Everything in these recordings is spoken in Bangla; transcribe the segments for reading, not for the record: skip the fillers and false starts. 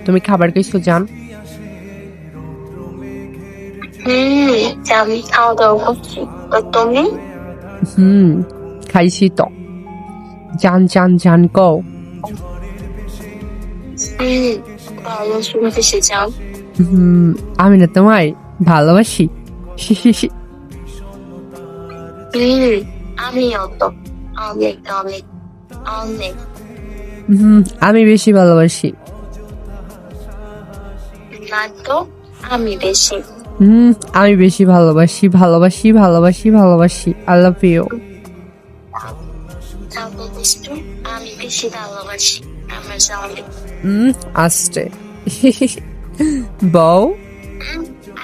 তুমি খাবার কিছু জান? আমি খাওয়া দাওয়া করছি। তো তুমি? হুম, খাইছি তো। জান জান জান কও। হুম, ভালো শুনতেছি যাও। আমি না তোমায় ভালোবাসি। হুম, আমিও তো অনেক অনেক অনেক। হুম, আমি বেশি ভালোবাসি। না তো, আমি বেশি। হুম, আমি বেশি ভালোবাসি ভালোবাসি ভালোবাসি ভালোবাসি। I love you. তারপর বুঝতো, আমি বেশি ভালোবাসি আমার জামাই। আস্তে। বউ।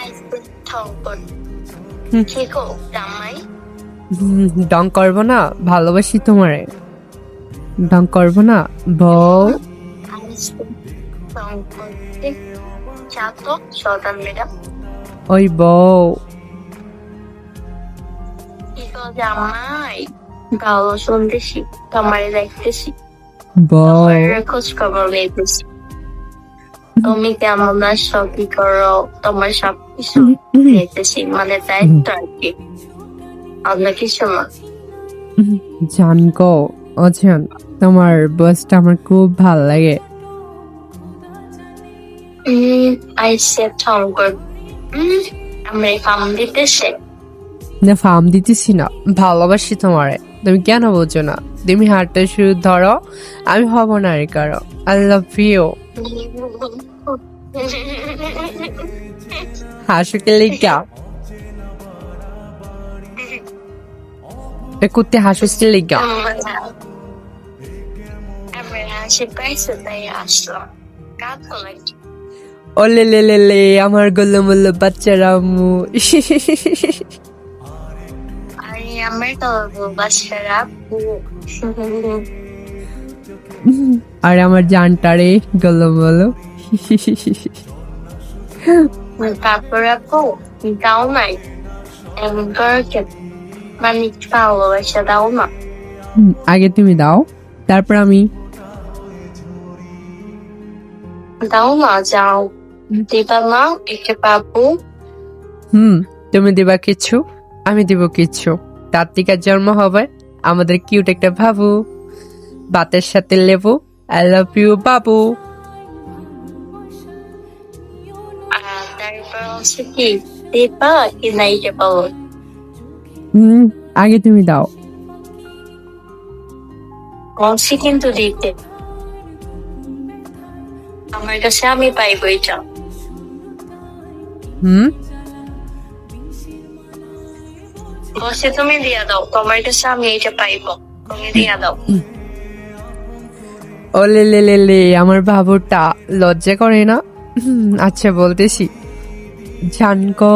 আইসক্রিম ঠঙ্কর। হুম, কি গো জামাই? ডং করবো না, ভালোবাসি তোমারে। ডং করবো না বউ। আইসক্রিম ঠঙ্কর। চা তো সদান ম্যাডাম। ওই বউ। কি গো জামাই? ভালো শুনতেছি, তোমারে দেখতেছি, বউ। তোমার খোঁজ খবর নিতেছি। তুমি কেমন আছো, কি করো, তোমার সবকিছু দেখতেছি, মানে দায়িত্ব আর কি, অন্য কিছু না। জান গো, অজান, তোমার বয়সটা আমার খুব ভাল লাগে। আইসে ঠঙ্কর। আমরা ফার্ম দিতেছে। না, ফার্ম দিতেছি না, ভালোবাসি তোমারে। তুমি কেন বোঝো না? তুমি হাতটা শুরু ধরো, আমি হব না রে কারো। I love you. হাসুকে লিখা কুত্তে হাসুকে লিখা। আমরা আসে পাইছে তাই আসলাম, কাঁদো নাকি? ও লে লে লে লে, আমার গোল্লো মোল্লো বাচ্চারা আম্মু। আরে আমার তো বাসারা। আর আমার জানটারে গোল্লো মোল্লো। তারপরে আপু দাও নাই, এমন করে কেন? মানে ভালোবাসা দাও না। আগে তুমি দাও, তারপর আমি। দাও না, যাও। দিবা না একে পাবো। তুমি দিবা কিছু, আমি দিব কিছু। কার্তিকার জন্ম হবে আমাদের কিউট একটা বাবু, ভাতের সাথে লেবু। আই লাভ ইউ বাবু। তারপর হচ্ছে কি, দিবা কি নাই যে বলো। আগে তুমি দাও। বলছি কিন্তু দিতে, আমার কাছে আমি পাইবো এটা। বলছি তুমি দিয়া দাও, তোমার কাছে আমি এটা পাইবো, তুমি দিয়া দাও। ও লে লে লে লে, আমার বাবুটা লজ্জা করে না? আচ্ছা বলতেছি। জানকো,